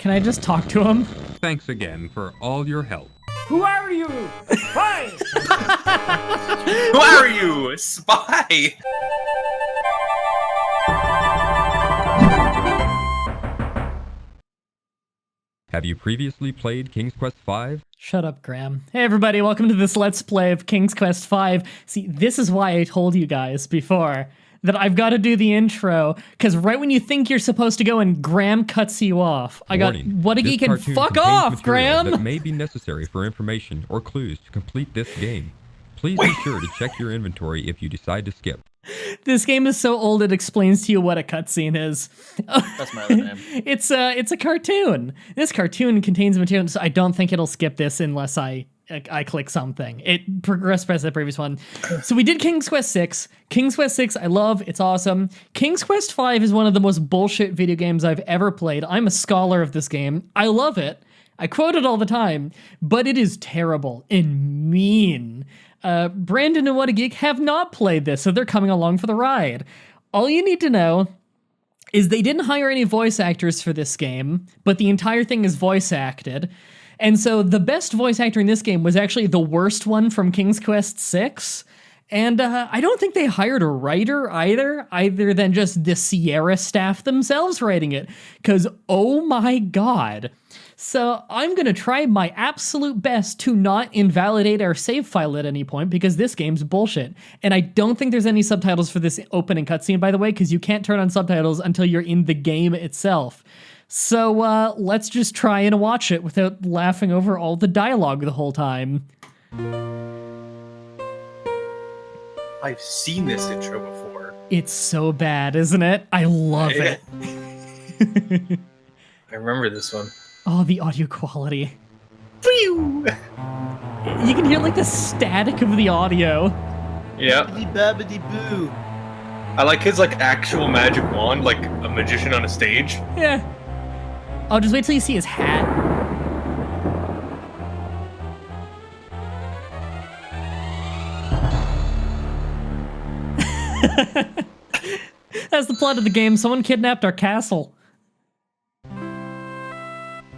Can I just talk to him? Thanks again for all your help. Who are you? Spy! Who are you? Spy! Have you previously played King's Quest V? Shut up, Graham. Hey everybody, welcome to this Let's Play of King's Quest V. See, this is why I told you guys before that I've got to do the intro, because right when you think you're supposed to go and Graham cuts you off. What a geek and fuck off, Graham! That may be necessary for information or clues to complete this game. Please be sure to check your inventory if you decide to skip. This game is so old it explains to you what a cutscene is. That's my other name. It's a cartoon. This cartoon contains material, so I don't think it'll skip this unless I click something. It progressed past the previous one. So we did King's Quest VI. King's Quest VI, I love. It's awesome. King's Quest V is one of the most bullshit video games I've ever played. I'm a scholar of this game. I love it. I quote it all the time, but it is terrible and mean. Brandon and What a Geek have not played this, so they're coming along for the ride. All you need to know is they didn't hire any voice actors for this game, but the entire thing is voice acted. And so the best voice actor in this game was actually the worst one from King's Quest VI. And I don't think they hired a writer either than just the Sierra staff themselves writing it. Because, oh my god. So I'm going to try my absolute best to not invalidate our save file at any point, because this game's bullshit. And I don't think there's any subtitles for this opening cutscene, by the way, because you can't turn on subtitles until you're in the game itself. So let's just try and watch it without laughing over all the dialogue the whole time. I've seen this intro before. It's so bad, isn't it? I love it. I remember this one. Oh, the audio quality. Pew! You can hear like the static of the audio. Yeah. Babbity-boo. I like his actual magic wand, like a magician on a stage. Yeah. Oh, just wait till you see his hat. That's the plot of the game. Someone kidnapped our castle.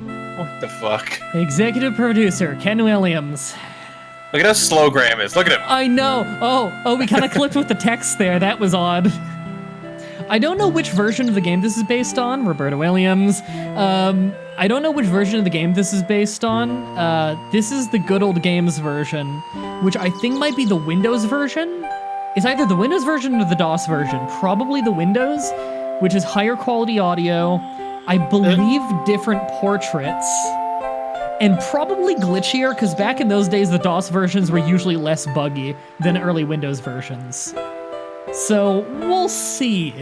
What the fuck? Executive producer, Ken Williams. Look at how slow Graham is. Look at him. I know. Oh, we kind of clipped with the text there. That was odd. I don't know which version of the game this is based on. Roberta Williams. I don't know which version of the game this is based on. This is the Good Old Games version, which I think might be the Windows version. It's either the Windows version or the DOS version. Probably the Windows, which is higher quality audio. I believe different portraits. And probably glitchier, because back in those days, the DOS versions were usually less buggy than early Windows versions. So, we'll see.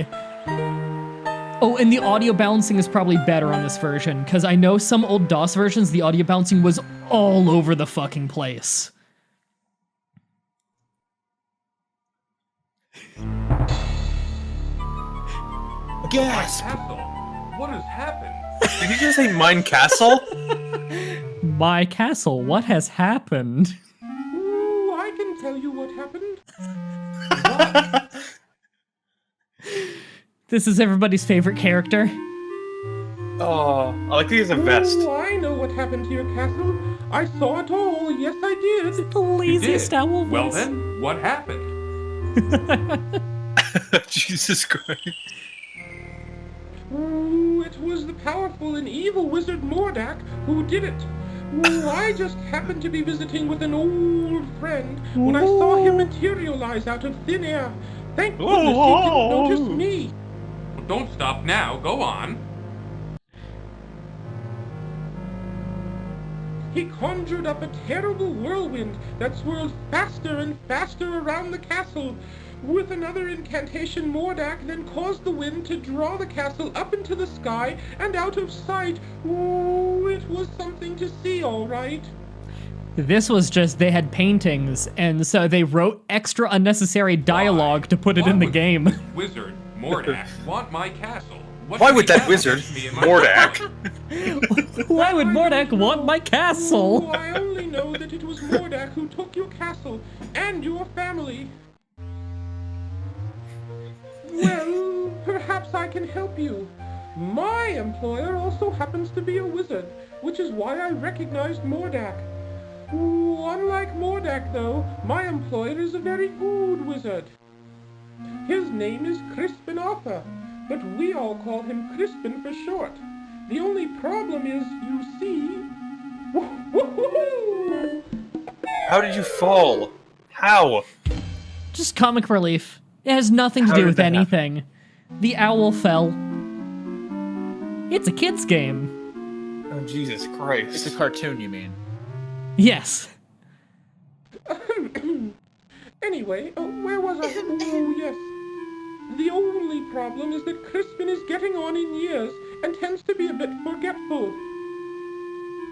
Oh, and the audio balancing is probably better on this version, because I know some old DOS versions, the audio balancing was all over the fucking place. Gasp! What has happened? Did you just say mine castle? My castle, what has happened? Ooh, I can tell you what happened. This is everybody's favorite character. Oh, I like that he has a vest. Oh, I know what happened to your castle. I saw it all. Yes, I did. The laziest owl voice. Well then, what happened? Jesus Christ. Ooh, it was the powerful and evil wizard Mordac who did it. Ooh, I just happened to be visiting with an old friend when I saw him materialize out of thin air. Thank goodness he didn't notice me. Well, don't stop now. Go on. He conjured up a terrible whirlwind that swirled faster and faster around the castle. With another incantation, Mordac then caused the wind to draw the castle up into the sky and out of sight. Ooh, it was something to see, all right. This was just, they had paintings, and so they wrote extra unnecessary dialogue to put it in the game. Wizard Mordac want my castle. Why would that wizard, Mordac? Why would Mordac want my castle? Oh, I only know that it was Mordac who took your castle and your family. Well, perhaps I can help you. My employer also happens to be a wizard, which is why I recognized Mordac. Ooh, unlike Mordac, though, my employer is a very good wizard. His name is Crispin Arthur, but we all call him Crispin for short. The only problem is, you see... How did you fall? How? Just comic relief. It has nothing to How do did with that happen? anything. The owl fell. It's a kid's game. Oh, Jesus It's Christ. a cartoon, you mean? Yes. Anyway, where was I? Oh, yes. The only problem is that Crispin is getting on in years and tends to be a bit forgetful.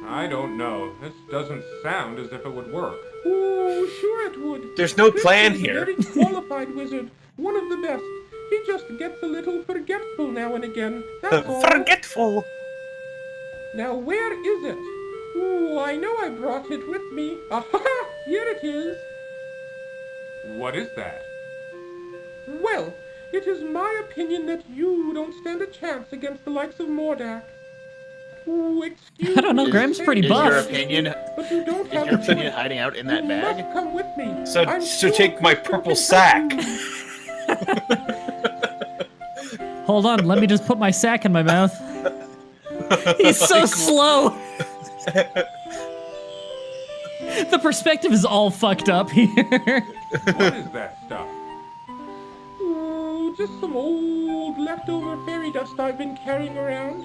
I don't know. This doesn't sound as if it would work. Oh, sure it would. There's no plan Crispin's here. a very qualified wizard, one of the best. He just gets a little forgetful now and again. That's all. Forgetful. Now, where is it? Oh, I know I brought it with me. Aha! Here it is. What is that? Well, it is my opinion that you don't stand a chance against the likes of Mordac. Oh, excuse I don't know, me, Graham's pretty Is buff. your opinion But you don't is have your a opinion choice. hiding out in that You bag? must come with me. So I'm take my Crispin purple can sack. help you. Hold on, let me just put my sack in my mouth. He's so slow. The perspective is all fucked up here. What is that stuff? Oh, just some old leftover fairy dust I've been carrying around.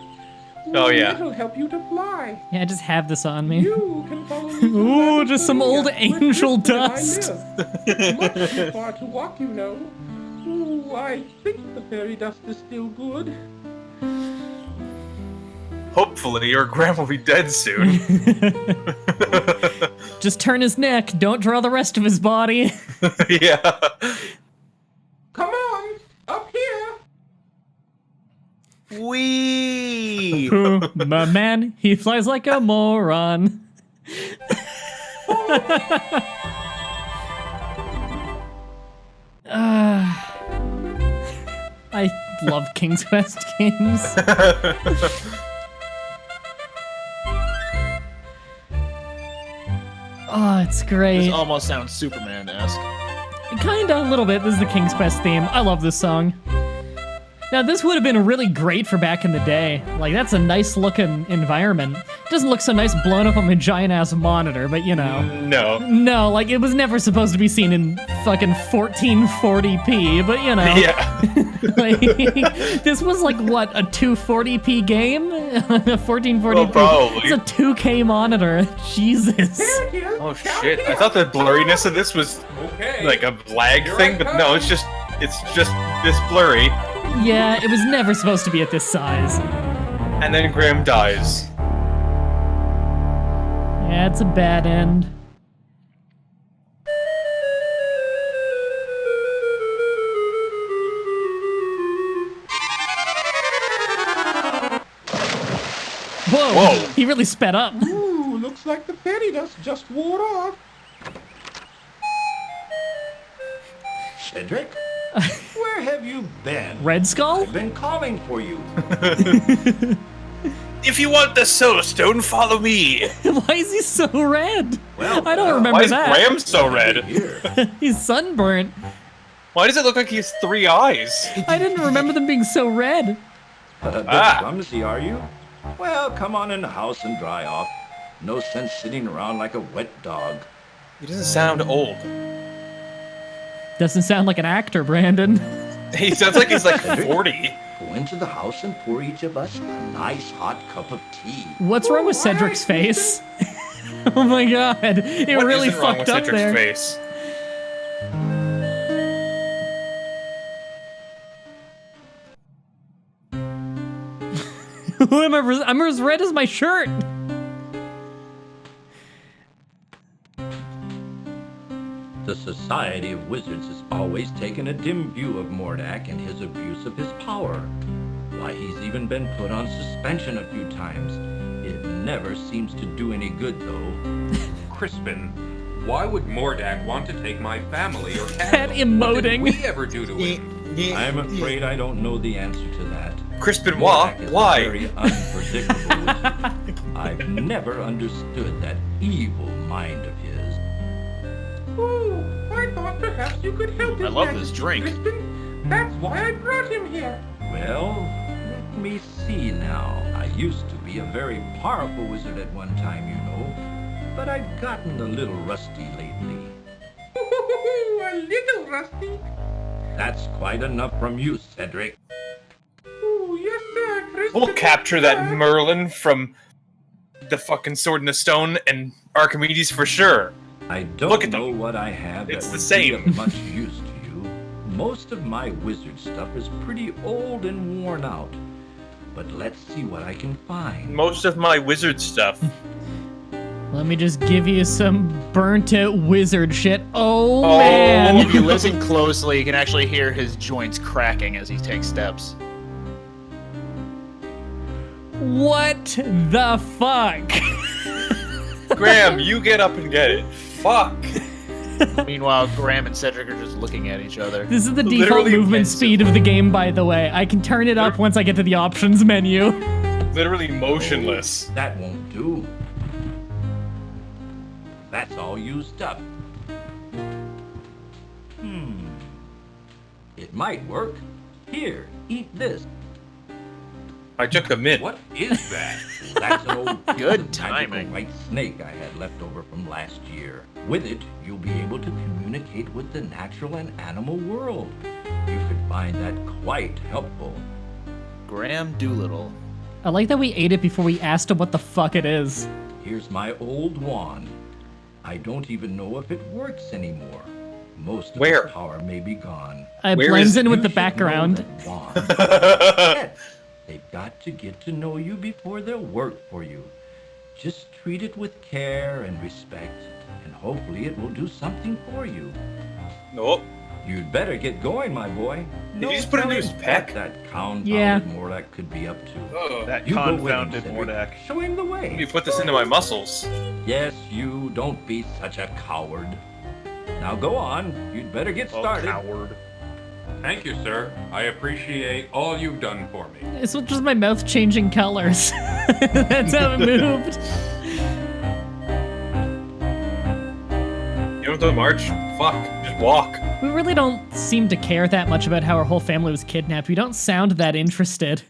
Oh, yeah. It'll help you to fly. Yeah, I just have this on me. You can follow me. to the Ooh, magic just some area old where angel Crispin and I dust. live. Much too far to walk, you know. Ooh, I think the fairy dust is still good. Hopefully, your Graham will be dead soon. Just turn his neck. Don't draw the rest of his body. Yeah. Come on, up here. Wee! Ooh, my man, he flies like a moron. I love King's Quest games. Oh, it's great. This almost sounds Superman-esque. Kinda, a little bit. This is the King's Quest theme. I love this song. Now, this would have been really great for back in the day. Like, that's a nice looking environment. Doesn't look so nice blown up on my giant ass monitor, but you know. No. No, like, it was never supposed to be seen in fucking 1440p, but you know. Yeah. Like, this was like, what, a 240p game? A 1440p? Well, probably. It's a 2K monitor. Jesus. There it is. Oh Down shit! here. I thought the blurriness of this was Okay. like a lag Here thing, I but come. no, it's just this blurry. Yeah, it was never supposed to be at this size. And then Graham dies. Yeah, it's a bad end. Whoa, Whoa. he really sped up. Ooh, looks like the fairy dust just wore off. Cedric? Where have you been? Red Skull? I've been calling for you. If you want the soul stone, follow me. Why is he so red? Well, I don't well, remember Why is that. Graham so red? Here. He's sunburnt. Why does it look like he has 3 eyes? I didn't remember them being so red. A bit Ah. clumsy, are you? Well, come on in the house and dry off. No sense sitting around like a wet dog. He doesn't sound old. Doesn't sound like an actor, Brandon. He sounds like he's like 40. Go into the house and pour each of us a nice hot cup of tea. What's wrong with Cedric's face? Oh my god, it What really isn't wrong fucked with up Cedric's there. face? I'm as red as my shirt. The Society of Wizards has always taken a dim view of Mordac and his abuse of his power. Why, he's even been put on suspension a few times. It never seems to do any good, though. Crispin, why would Mordac want to take my family or That cattle? What emoting. did we ever do to him? I'm afraid I don't know the answer to that. Chris Benoit, Mordac is a why? very unpredictable wizard. I've never understood that evil mind of his. Oh, I thought perhaps you could help his I love Majesty, this drink. Crispin. That's why I brought him here. Well, let me see now. I used to be a very powerful wizard at one time, you know, but I've gotten a little rusty lately. A little rusty. That's quite enough from you, Cedric. Oh, yes, sir, Crispin. We'll capture that Merlin from the fucking Sword in the Stone and Archimedes for sure. I Look don't at them. know what I have It's that the would same. be of much use to you. Most of my wizard stuff is pretty old and worn out. But let's see what I can find. Most of my wizard stuff. Let me just give you some burnt-out wizard shit. Oh, Oh. man. If you listen closely, you can actually hear his joints cracking as he takes steps. What the fuck? Graham, you get up and get it. Fuck. Meanwhile, Graham and Cedric are just looking at each other. This is the default Literally movement pensive. speed of the game, by the way. I can turn it up once I get to the options menu. Literally motionless. That won't do. That's all used up. It might work. Here, eat this. I took a mint. What is that? That's an old Good magical timing. white snake I had left over from last year. With it, you'll be able to communicate with the natural and animal world. You could find that quite helpful. Graham Doolittle. I like that we ate it before we asked him what the fuck it is. Here's my old wand. I don't even know if it works anymore. Most of Where? its power may be gone. It Where blends is in it? with You the should know background. that wands are pets. They've got to get to know you before they'll work for you. Just treat it with care and respect, and hopefully it will do something for you. Nope. You'd better get going, my boy. Did he just put it in his telling pack? what that confounded Yeah. Mordac could be up to. Oh, That You go with him, confounded Cedric. Mordac. Show him the let me way. put this into my muscles. Yes, you. Don't be such a coward. Now go on. You'd better get Oh, started. coward. Thank you, sir. I appreciate all you've done for me. It's just my mouth changing colors. That's how it moved. You don't have to march? Fuck. Just walk. We really don't seem to care that much about how our whole family was kidnapped. We don't sound that interested.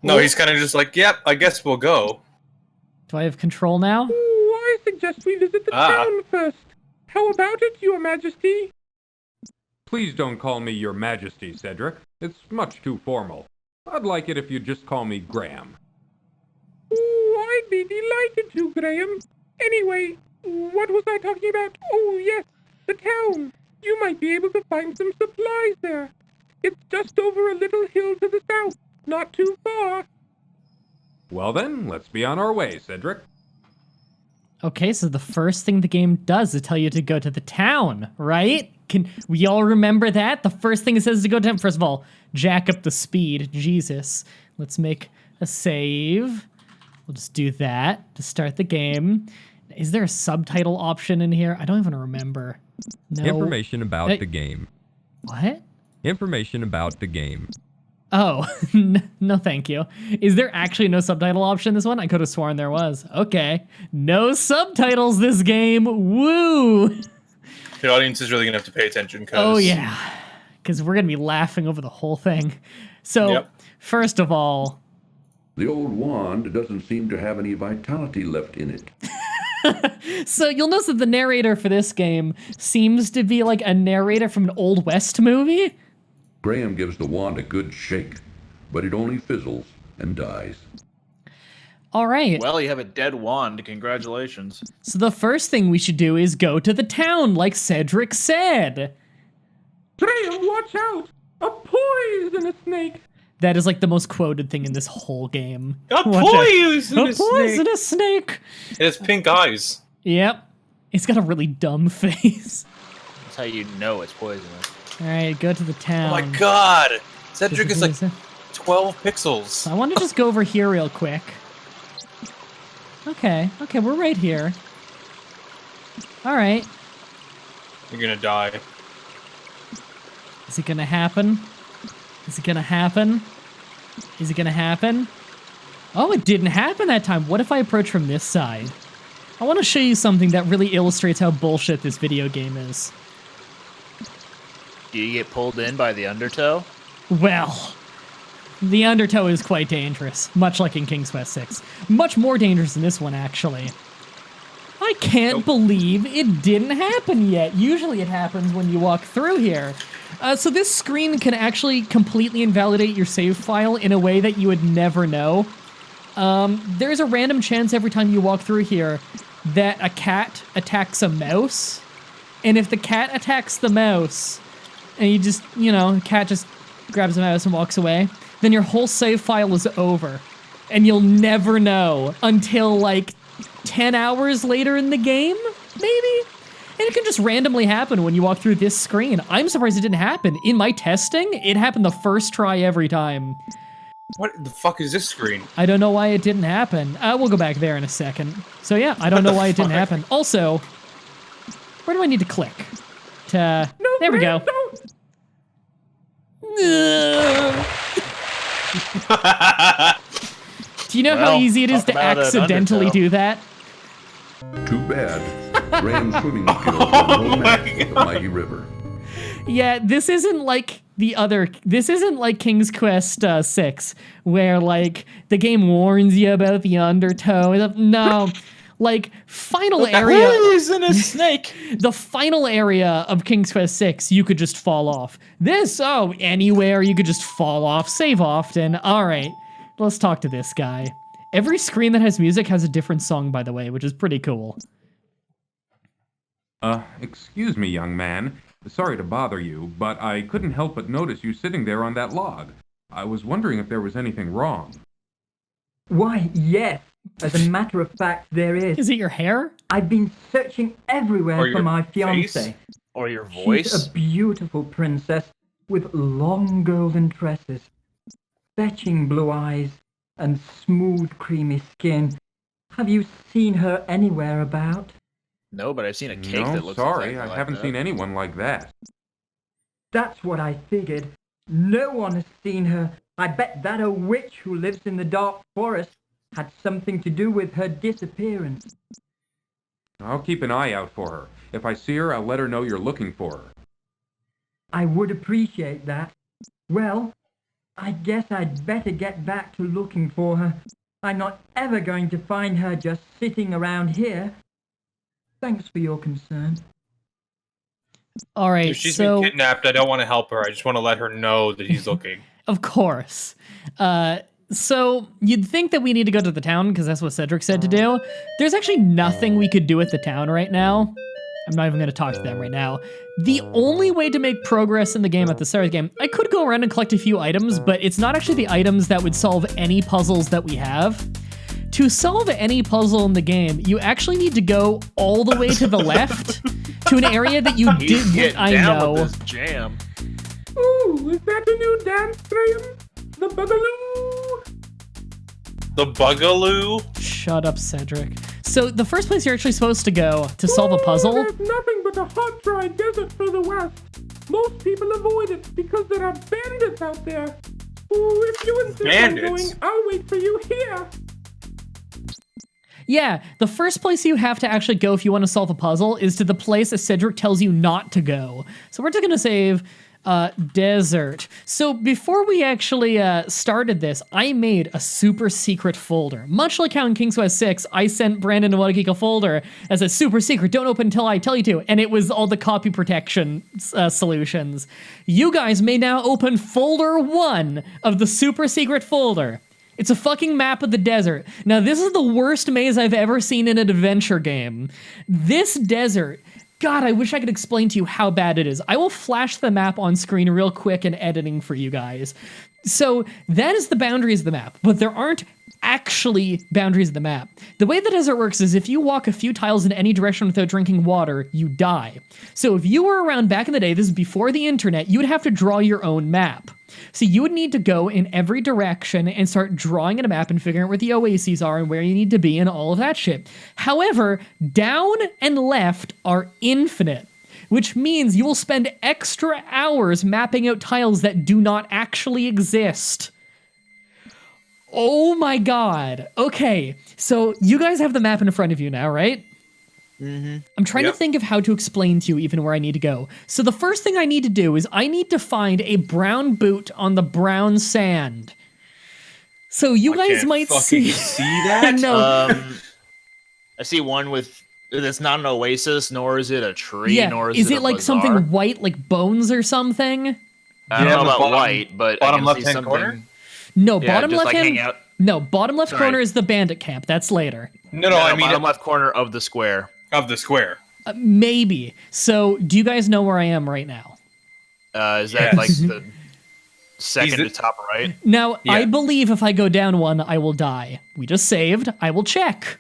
No, he's kind of just like, yep, I guess we'll go. Do I have control now? Oh, I suggest we visit the town first. How about it, Your Majesty? Please don't call me Your Majesty, Cedric. It's much too formal. I'd like it if you'd just call me Graham. Oh, I'd be delighted to, Graham. Anyway, what was I talking about? Oh, yes, the town. You might be able to find some supplies there. It's just over a little hill to the south. Not too far. Well then, let's be on our way, Cedric. Okay, so the first thing the game does is tell you to go to the town, right? Can we all remember that? The first thing it says is to go to town. First of all, jack up the speed. Jesus. Let's make a save. We'll just do that to start the game. Is there a subtitle option in here? I don't even remember. No. Information about Hey. the game. What? Information about the game. Oh, no thank you. Is there actually no subtitle option in this one? I could have sworn there was. Okay. No subtitles this game. Woo! The audience is really gonna have to pay attention. Cause Oh, yeah. Because we're going to be laughing over the whole thing. So, Yep. first of all, The old wand doesn't seem to have any vitality left in it. so you'll notice that the narrator for this game seems to be like a narrator from an Old West movie. Graham gives the wand a good shake, but it only fizzles and dies. All right. Well, you have a dead wand. Congratulations. So the first thing we should do is go to the town, like Cedric said. Graham, watch out! A poisonous snake! That is like the most quoted thing in this whole game. A Watch out. poisonous A poisonous snake. It has pink eyes. Yep. It's got a really dumb face. That's how you know it's poisonous. All right, go to the town. Oh my god! Cedric is like 12 pixels. I want to just go over here real quick. Okay, we're right here. All right. You're gonna die. Is it gonna happen? Is it gonna happen? Is it gonna happen? Oh, it didn't happen that time. What if I approach from this side? I want to show you something that really illustrates how bullshit this video game is. Do you get pulled in by the undertow? Well, the undertow is quite dangerous, much like in King's Quest 6. Much more dangerous than this one, actually. I can't believe it didn't happen yet. Usually it happens when you walk through here. So this screen can actually completely invalidate your save file in a way that you would never know. There's a random chance every time you walk through here that a cat attacks a mouse. And if the cat attacks the mouse, and you just, the cat just grabs the mouse and walks away, then your whole save file is over. And you'll never know until, like, 10 hours later in the game, maybe? And it can just randomly happen when you walk through this screen. I'm surprised it didn't happen. In my testing, it happened the first try every time. What the fuck is this screen? I don't know why it didn't happen. We'll go back there in a second. So yeah, I don't know why it didn't happen. Also, where do I need to click? There we go. Do you know how easy it is to accidentally do that? Too bad. Graham's swimming skills are no match for the mighty river. Yeah, this isn't like this isn't like King's Quest 6, where, like, the game warns you about the undertow. No, like, final area... Isn't a snake? The final area of King's Quest 6, you could just fall off. Anywhere you could just fall off. Save often. All right, let's talk to this guy. Every screen that has music has a different song, by the way, which is pretty cool. Excuse me, young man. Sorry to bother you, but I couldn't help but notice you sitting there on that log. I was wondering if there was anything wrong. Why, yes. As a matter of fact, there is. Is it your hair? I've been searching everywhere for my fiancée. Or your voice? She's a beautiful princess with long golden tresses, fetching blue eyes, and smooth, creamy skin. Have you seen her anywhere about? No, but I've seen a cake that looks sorry, exactly I like haven't that. seen anyone like that. That's what I figured. No one has seen her. I bet that a witch who lives in the dark forest had something to do with her disappearance. I'll keep an eye out for her. If I see her, I'll let her know you're looking for her. I would appreciate that. Well, I guess I'd better get back to looking for her. I'm not ever going to find her just sitting around here. Thanks for your concern. All right, If she's been kidnapped, I don't want to help her. I just want to let her know that he's looking. Of course. So you'd think that we need to go to the town because that's what Cedric said to do. There's actually nothing we could do at the town right now. I'm not even going to talk to them right now. The only way to make progress in the game at the start of the game, I could go around and collect a few items, but it's not actually the items that would solve any puzzles that we have. To solve any puzzle in the game, you actually need to go all the way to the left to an area that you didn't. I know. With this jam. Ooh, is that the new dance frame? The Bugaloo? The Bugaloo? Shut up, Cedric. So the first place you're actually supposed to go to solve a puzzle... There's nothing but a hot, dry desert for the west. Most people avoid it because there are bandits out there. Ooh, if you insist on going, I'll wait for you here. Yeah, the first place you have to actually go if you want to solve a puzzle is to the place that Cedric tells you not to go. So we're just going to save desert. So before we actually started this, I made a super secret folder. Much like how in King's Quest 6, I sent Brandon a What a folder as a super secret, don't open until I tell you to, and it was all the copy protection solutions. You guys may now open folder 1 of the super secret folder. It's a fucking map of the desert. Now, this is the worst maze I've ever seen in an adventure game. This desert, God, I wish I could explain to you how bad it is. I will flash the map on screen real quick in editing for you guys. So that is the boundaries of the map, but there aren't actually boundaries of the map. The way the desert works is if you walk a few tiles in any direction without drinking water, you die. So if you were around back in the day, this is before the internet, you would have to draw your own map. So you would need to go in every direction and start drawing in a map and figuring out where the oases are and where you need to be and all of that shit. However, down and left are infinite. which means you will spend extra hours mapping out tiles that do not actually exist. Oh my god. Okay, so you guys have the map in front of you now, right? Mm-hmm. I'm trying to think of how to explain to you even where I need to go. So the first thing I need to do is I need to find a brown boot on the brown sand. So you guys might see that. I know. I see one with. It's not an oasis, nor is it a tree, Yeah, nor is it it a like bazaar. something white, like bones or something? I don't know about white, but bottom I can see left-hand something. corner? No, Yeah, bottom just left like hand. hang out. No, bottom left Sorry. corner is the bandit camp. That's later. No, I mean bottom left corner of the square. of the square. Maybe. So, do you guys know where I am right now? Is that Yes. like the second He's to top right? Now, Yeah. I believe if I go down one, I will die. We just saved. I will check.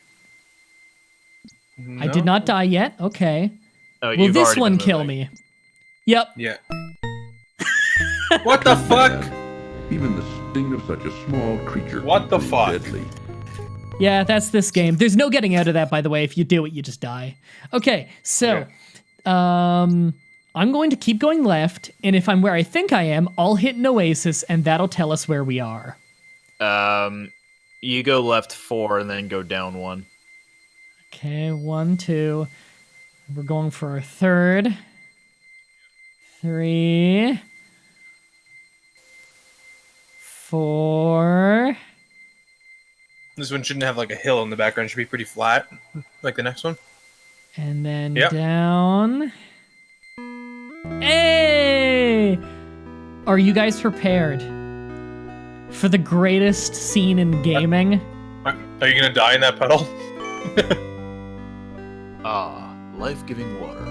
I did not die yet. Okay. Oh, Will you've this already one been kill moving. me? Yep. Yeah. What the fuck? Even the sting of such a small creature What the can fuck? prove deadly. Yeah, that's this game. There's no getting out of that, by the way. If you do it, you just die. Okay, so, I'm going to keep going left, and if I'm where I think I am, I'll hit an oasis, and that'll tell us where we are. You go left 4 and then go down 1. Okay, 1, 2. We're going for a third. 3. 4. This one shouldn't have like a hill in the background. It should be pretty flat, like the next one. And then Yep. down. Hey! Are you guys prepared for the greatest scene in gaming? Are you gonna die in that puddle? Life-giving water.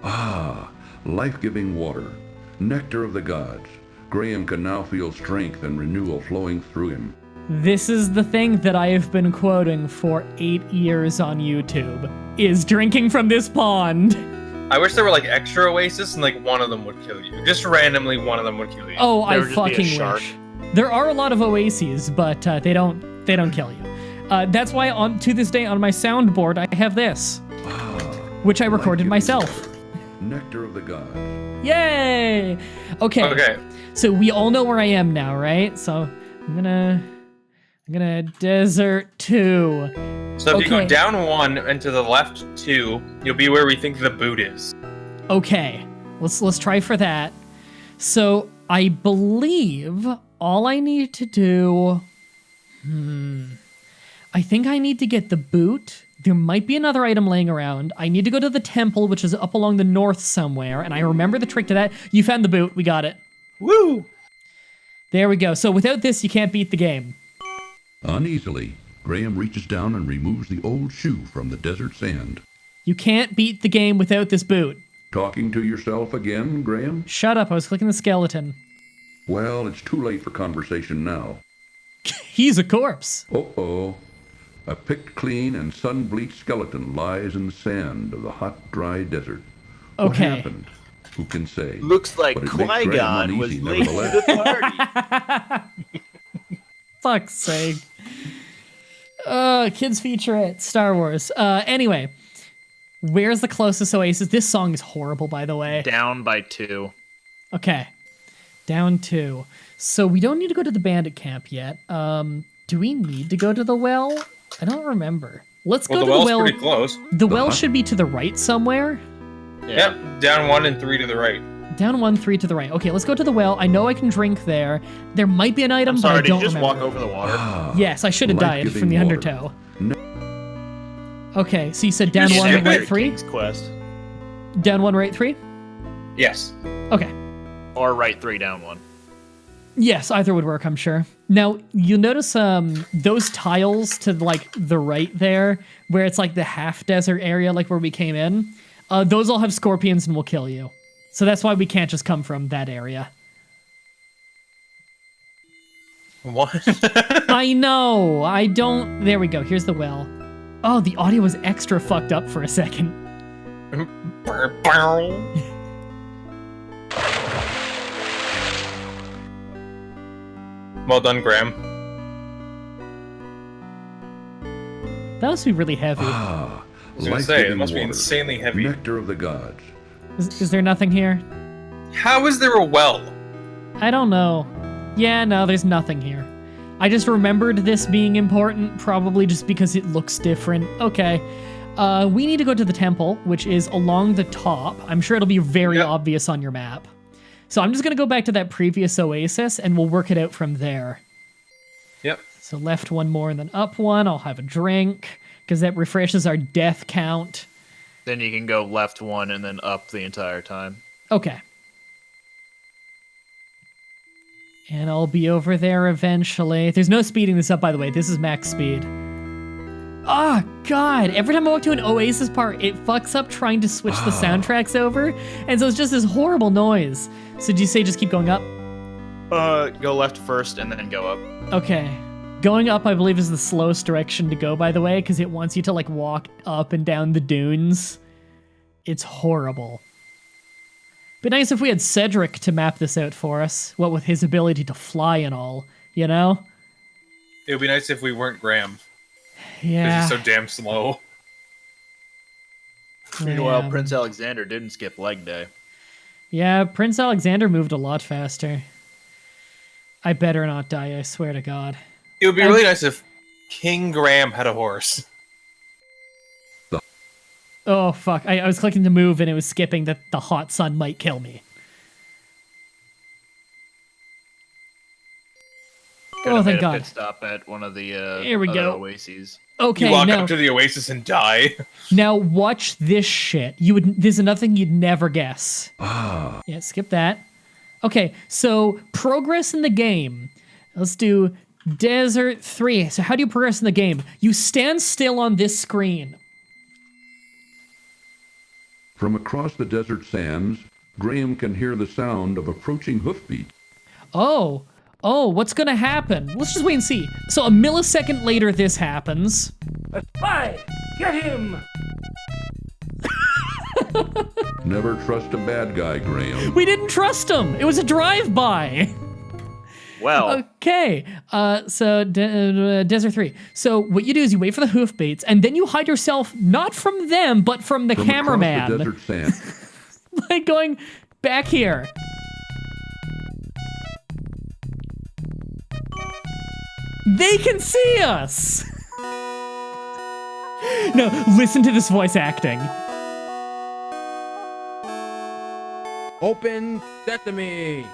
Ah, life-giving water, nectar of the gods. Graham can now feel strength and renewal flowing through him. This is the thing that I have been quoting for 8 years on YouTube, is drinking from this pond. I wish there were like extra oasis and like one of them would kill you. Just randomly, one of them would kill you. Oh, There I would just be a fucking shark. wish. There are a lot of oases, but they don't kill you. That's why to this day on my soundboard I have this, which I recorded Life-giving myself. water, nectar of the gods. Yay! Okay. Okay. So we all know where I am now, right? So I'm gonna desert 2. So if you Okay. go down 1 and to the left 2, you'll be where we think the boot is. Okay. Let's try for that. So I believe all I need to do. I think I need to get the boot. There might be another item laying around. I need to go to the temple, which is up along the north somewhere, and I remember the trick to that. You found the boot. We got it. Woo! There we go. So without this, you can't beat the game. Uneasily, Graham reaches down and removes the old shoe from the desert sand. You can't beat the game without this boot. Talking to yourself again, Graham? Shut up. I was clicking the skeleton. Well, it's too late for conversation now. He's a corpse. Uh-oh. A picked clean and sun-bleached skeleton lies in the sand of the hot, dry desert. What Okay. happened? Who can say? Looks like But it makes Graham Qui-Gon was uneasy, late to the nevertheless. party. Fuck's sake. Kids feature it. Star Wars. Anyway. Where's the closest oasis? This song is horrible, by the way. Down by 2. Okay. Down 2. So we don't need to go to the bandit camp yet. Do we need to go to the well? I don't remember. Let's Well, go the to the well's well. pretty close. The well hut? should be to the right somewhere. Yep. Down 1 and 3 to the right. Down 1, 3 to the right. Okay, let's go to the well. I know I can drink there. There might be an item, I'm but I sorry, did don't you just remember. walk over the water? Yes, I should have died from the Life-giving undertow. water. Okay, so you said down You're 1, standing right at 3? King's Quest. Down 1, right 3? Yes. Okay. Or right 3, down 1. Yes, either would work, I'm sure. Now, you'll notice those tiles to like the right there, where it's like the half desert area, like where we came in, those all have scorpions and will kill you. So that's why we can't just come from that area. What? I know, I don't... There we go, here's the well. Oh, the audio was extra fucked up for a second. Well done, Graham. That must be really heavy. Ah, was gonna say, it life-giving must be water, insanely heavy. nectar of the gods. Is there nothing here? How is there a well? I don't know. Yeah, no, there's nothing here. I just remembered this being important, probably just because it looks different. Okay. We need to go to the temple, which is along the top. I'm sure it'll be very obvious on your map. So I'm just going to go back to that previous oasis, and we'll work it out from there. Yep. So left one more and then up one. I'll have a drink, because that refreshes our death count. Then you can go left one and then up the entire time. Okay. And I'll be over there eventually. There's no speeding this up, by the way. This is max speed. Oh, God. Every time I walk to an Oasis part, it fucks up trying to switch the soundtracks over. And so it's just this horrible noise. So do you say just keep going up? Go left first and then go up. Okay. Going up, I believe, is the slowest direction to go, by the way, because it wants you to, like, walk up and down the dunes. It's horrible. Be nice if we had Cedric to map this out for us. What with his ability to fly and all, you know? It would be nice if we weren't Graham. Yeah. Because he's so damn slow. Meanwhile, Yeah. Prince Alexander didn't skip leg day. Yeah, Prince Alexander moved a lot faster. I better not die, I swear to God. It would be really nice if King Graham had a horse. Oh, fuck. I was clicking to move and it was skipping that the hot sun might kill me. Gonna Thank hit a God. Pit stop at one of the Here we other go. oases. Okay, You walk now, up to the oasis and die. now watch this shit. There's another thing you'd never guess. Yeah, skip that. Okay, so progress in the game. Let's do Desert 3. So how do you progress in the game? You stand still on this screen. From across the desert sands, Graham can hear the sound of approaching hoofbeats. Oh, what's gonna happen? Let's just wait and see. So a millisecond later, this happens. A spy! Get him! Never trust a bad guy, Graham. We didn't trust him. It was a drive-by. Well, Okay, so Desert 3. So what you do is you wait for the hoofbeats, and then you hide yourself not from them, but from the From across the cameraman. desert sands, Like going back here. They can see us! No, listen to this voice acting. Open sesame!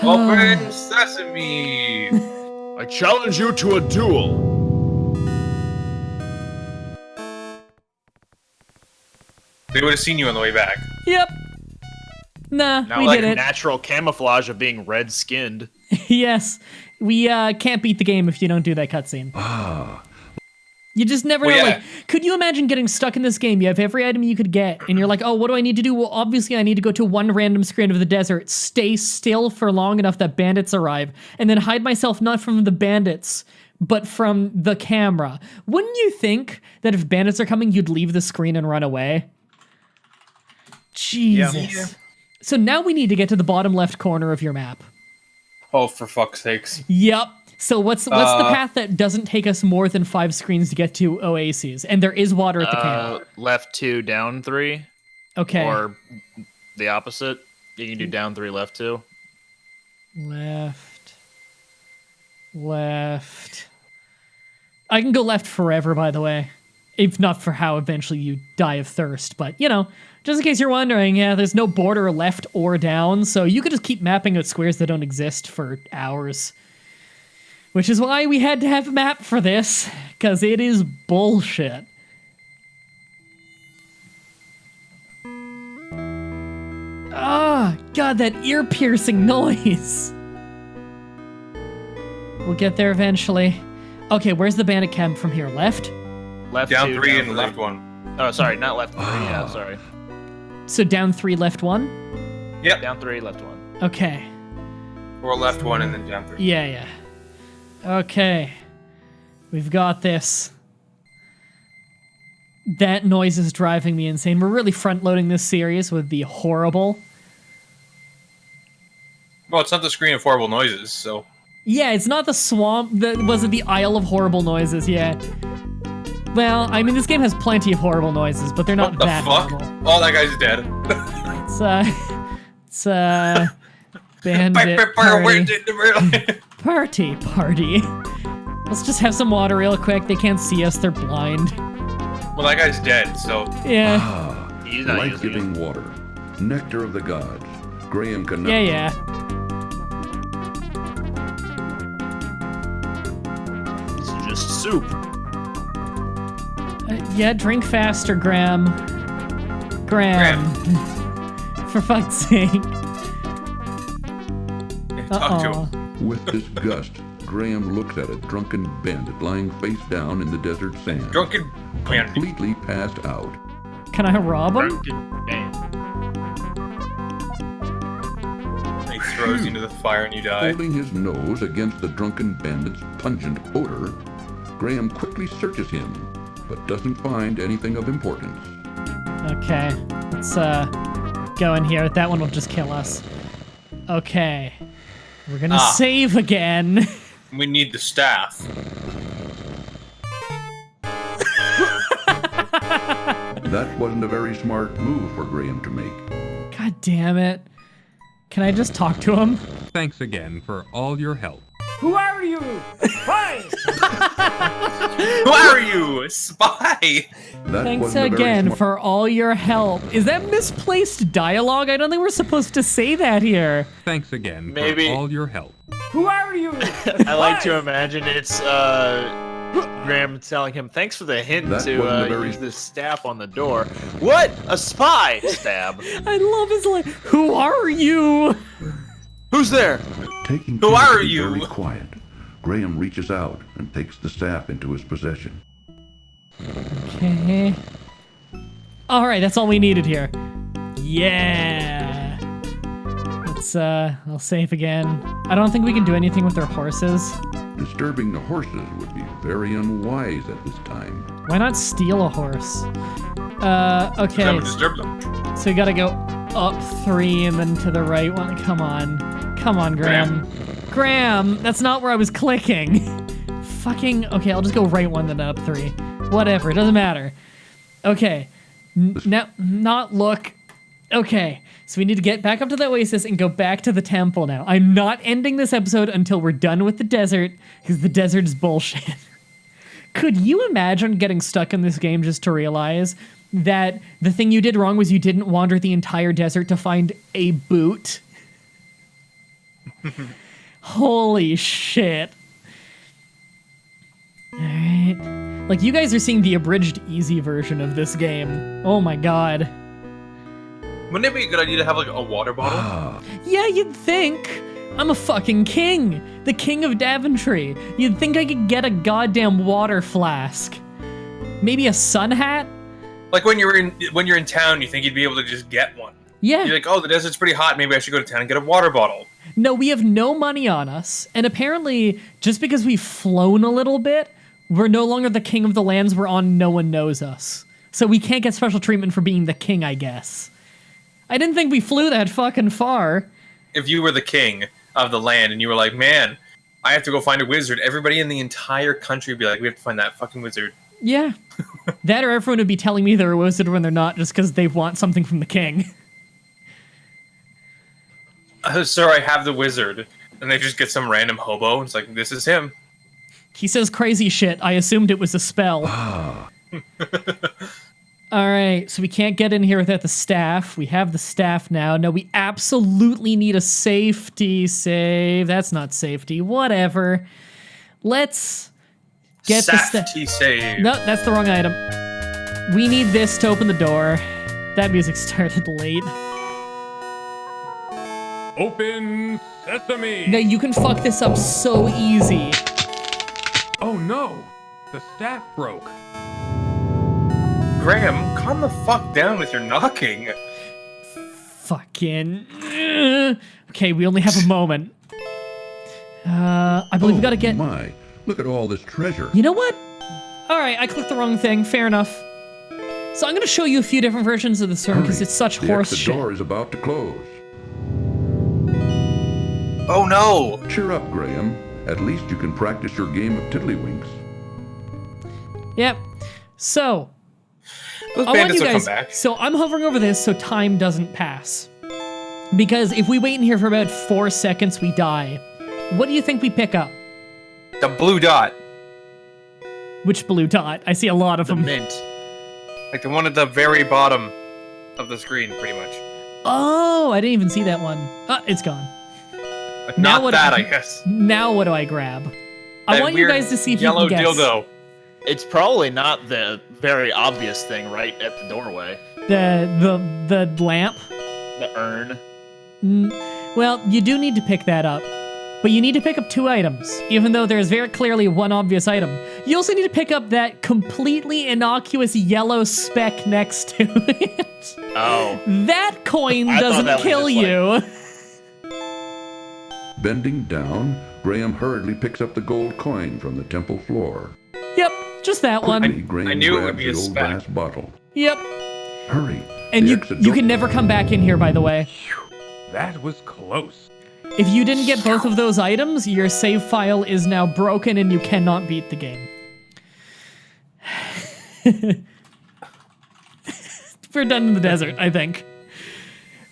Open sesame! I challenge you to a duel! They would have seen you on the way back. Yep. Nah, now we like did it. natural camouflage of being red-skinned. Yes, we can't beat the game if you don't do that cutscene. You just never know. Well, yeah. Like, could you imagine getting stuck in this game? You have every item you could get, and you're like, oh, what do I need to do? Well, obviously, I need to go to one random screen of the desert, stay still for long enough that bandits arrive, and then hide myself not from the bandits, but from the camera. Wouldn't you think that if bandits are coming, you'd leave the screen and run away? Jesus. Yeah. So now we need to get to the bottom left corner of your map. Oh, for fuck's sakes. Yep. So what's the path that doesn't take us more than 5 screens to get to oases? And there is water at the camp. Left 2, down 3. Okay. Or the opposite. You can do down 3, left 2. Left. I can go left forever, by the way. If not for how eventually you die of thirst. But, you know, just in case you're wondering, yeah, there's no border left or down. So you could just keep mapping out squares that don't exist for hours. Which is why we had to have a map for this, because it is bullshit. Ah, God, that ear-piercing noise. We'll get there eventually. Okay, where's the bandit camp from here? Left? Left Down 2, 3 down and 3. left 1. Oh, sorry, not left 3. Yeah, sorry. So down 3, left 1? Yep. Down 3, left 1. Okay. Or left 1 and then down 3. Yeah. Okay. We've got this. That noise is driving me insane. We're really front-loading this series with the horrible. Well, it's not the screen of horrible noises, so... Yeah, it's not the swamp. Was it the Isle of Horrible Noises? Yeah. Well, I mean, this game has plenty of horrible noises, but they're not What the that fuck? horrible. Oh, that guy's dead. It's bandit party. Let's just have some water real quick. They can't see us. They're blind. Well, that guy's dead, so... Yeah. He's not using it. Life-giving water. Nectar of the gods. Graham can... Yeah. This is just soup. Yeah, drink faster, Graham. Graham. For fuck's sake. Talk to him. With disgust, Graham looks at a drunken bandit lying face down in the desert sand. Drunken bandit. Completely passed out. Can I rob him? He throws you into the fire and you die. Holding his nose against the drunken bandit's pungent odor, Graham quickly searches him, but doesn't find anything of importance. Okay, let's go in here. That one will just kill us. Okay, we're gonna save again. We need the staff. That wasn't a very smart move for Graham to make. God damn it. Can I just talk to him? Thanks again for all your help. Who are you? Spy! Who are you? Spy! That Thanks wasn't a very again smart- for all your help. Is that misplaced dialogue? I don't think we're supposed to say that here. Thanks again Maybe. for all your help. Who are you? I like to imagine it's Graham telling him, thanks for the hint That to wasn't a very- use this staff on the door. What? A spy! Stab. I love his like, who are you? Who's there? Taking Who care are to be you? very quiet, Graham reaches out and takes the staff into his possession. Okay. All right, that's all we needed here. Yeah. Let's I'll save again. I don't think we can do anything with their horses. Disturbing the horses would be very unwise at this time. Why not steal a horse? That Okay. would disturb them. So we gotta go up 3 and then to the right one. Come on. Come on, Graham. Graham, that's not where I was clicking. Fucking, okay, I'll just go right 1 then up 3. Whatever, it doesn't matter. Okay. Now, not look. Okay, so we need to get back up to the oasis and go back to the temple now. I'm not ending this episode until we're done with the desert, because the desert is bullshit. Could you imagine getting stuck in this game just to realize that the thing you did wrong was you didn't wander the entire desert to find a boot? Holy shit. Alright. Like, you guys are seeing the abridged easy version of this game. Oh my god. Wouldn't it be a good idea to have like a water bottle? Yeah, you'd think. I'm a fucking king. The king of Daventry. You'd think I could get a goddamn water flask. Maybe a sun hat? Like when you're in town, you think you'd be able to just get one. Yeah. You're like, oh, the desert's pretty hot. Maybe I should go to town and get a water bottle. No, we have no money on us. And apparently, just because we've flown a little bit, we're no longer the king of the lands we're on. No one knows us. So we can't get special treatment for being the king, I guess. I didn't think we flew that fucking far. If you were the king of the land and you were like, man, I have to go find a wizard, everybody in the entire country would be like, we have to find that fucking wizard. Yeah. That or everyone would be telling me they're a wizard when they're not just because they want something from the king. Sir, I have the wizard. And they just get some random hobo. And it's like, this is him. He says crazy shit. I assumed it was a spell. Alright, so we can't get in here without the staff. We have the staff now. No, we absolutely need a safety save. That's not safety. Whatever. Let's get the staff. Safety save. No, that's the wrong item. We need this to open the door. That music started late. Open sesame! No, you can fuck this up so easy. Oh no! The staff broke. Graham, calm the fuck down with your knocking. Fucking. Okay, we only have a moment. I believe we gotta get. My, look at all this treasure. You know what? Alright, I clicked the wrong thing. Fair enough. So I'm gonna show you a few different versions of this room because it's such The horse exit shit. door is about to close. Oh no! Cheer up, Graham. At least you can practice your game of tiddlywinks. Yep. So, Those I want bandits you will guys. come back. So I'm hovering over this so time doesn't pass. Because if we wait in here for about 4 seconds, we die. What do you think we pick up? The blue dot. Which blue dot? I see a lot of The them. mint. Like the one at the very bottom of the screen, pretty much. Oh, I didn't even see that one. It's gone. Like, Now not what that, I- I guess. Now what do I grab? I That want you weird guys to see if you yellow can guess. dildo. It's probably not the very obvious thing right at the doorway. The lamp. The urn. Well, you do need to pick that up. But you need to pick up 2 items, even though there's very clearly one obvious item. You also need to pick up that completely innocuous yellow speck next to it. Oh. That coin I thought doesn't that was kill just you. Bending down, Graham hurriedly picks up the gold coin from the temple floor. Yep, just that one. Quickly, Graham I knew it would grabs be a the old speck. brass bottle. Yep. Hurry. And the you exit you door- can never come back in here, by the way. That was close. If you didn't get both of those items, your save file is now broken and you cannot beat the game. We're done in the desert, I think.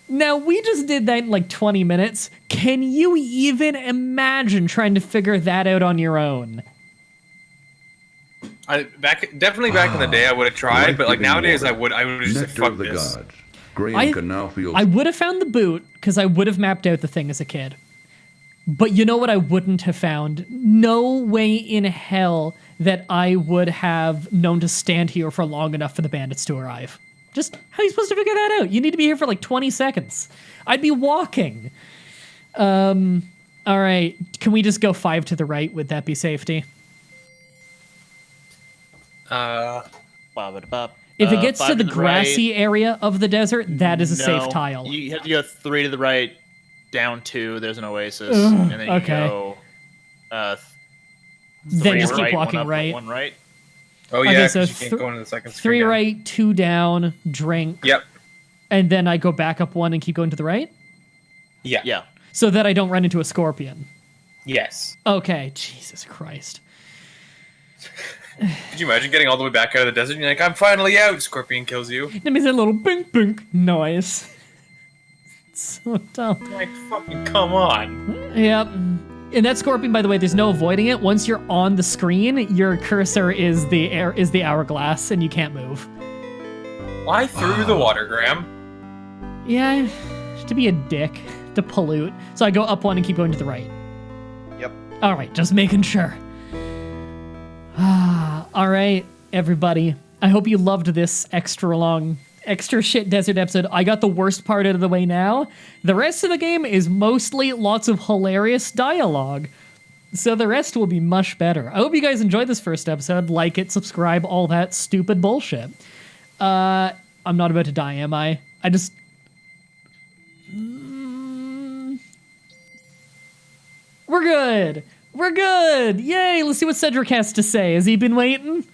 Now, we just did that in like 20 minutes. Can you even imagine trying to figure that out on your own? Definitely back in the day, I would have tried, but like Life-giving nowadays, water. I would just say, Nectar fuck of the this. gods. Graham can now feel I would have found the boot because I would have mapped out the thing as a kid. But you know what I wouldn't have found? No way in hell that I would have known to stand here for long enough for the bandits to arrive. Just, how are you supposed to figure that out? You need to be here for like 20 seconds. I'd be walking. All right. Can we just go 5 to the right? Would that be safety? If it gets to 5 the right. grassy area of the desert, that is a safe No. tile. You have to go 3 to the right, down 2, there's an oasis, Ugh, and then you okay. go Then 3 just keep right, walking 1 up, right. 1 right. Oh yeah, Okay, 'cause so you can't go into the second 3 screen now. right, 2 down, drink. Yep. And then I go back up 1 and keep going to the right? Yeah. Yeah. So that I don't run into a scorpion. Yes. Okay, Jesus Christ. Could you imagine getting all the way back out of the desert and you're like, I'm finally out, scorpion kills you. That makes a little bink bink noise. It's so dumb. Like, fucking come on. Yep. And that scorpion, by the way, there's no avoiding it. Once you're on the screen, your cursor is the hourglass and you can't move. Why through the water, Graham? Yeah, to be a dick, to pollute. So I go up 1 and keep going to the right. Yep. All right, just making sure. All right, everybody. I hope you loved this extra shit desert episode. I got the worst part out of the way now. The rest of the game is mostly lots of hilarious dialogue. So the rest will be much better. I hope you guys enjoyed this first episode. Like it, subscribe, all that stupid bullshit. I'm not about to die, am I? I just... We're good. We're good. Yay, let's see what Cedric has to say. Has he been waiting?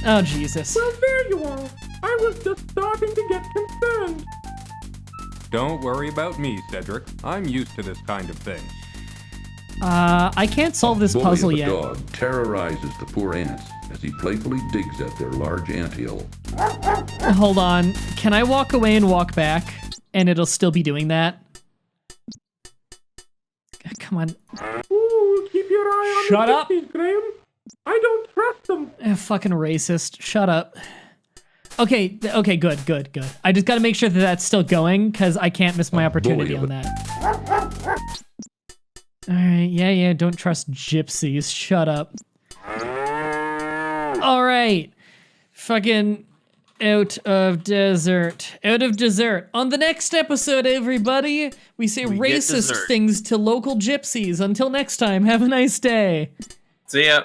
Oh, Jesus. Well, there you are. I was just starting to get concerned. Don't worry about me, Cedric. I'm used to this kind of thing. I can't solve this Bully puzzle of a yet. dog terrorizes the poor ants as he playfully digs at their large anthill. Hold on. Can I walk away and walk back? And it'll still be doing that? Come on. Ooh, keep your eye on Shut the up. gypsies, Graham. I don't trust them. Fucking racist. Shut up. Okay, good. I just gotta make sure that that's still going, because I can't miss my opportunity on that. Alright, yeah, don't trust gypsies. Shut up. Alright. Fucking out of desert. Out of desert. On the next episode, everybody, we say We get racist dessert. things to local gypsies. Until next time, have a nice day. See ya.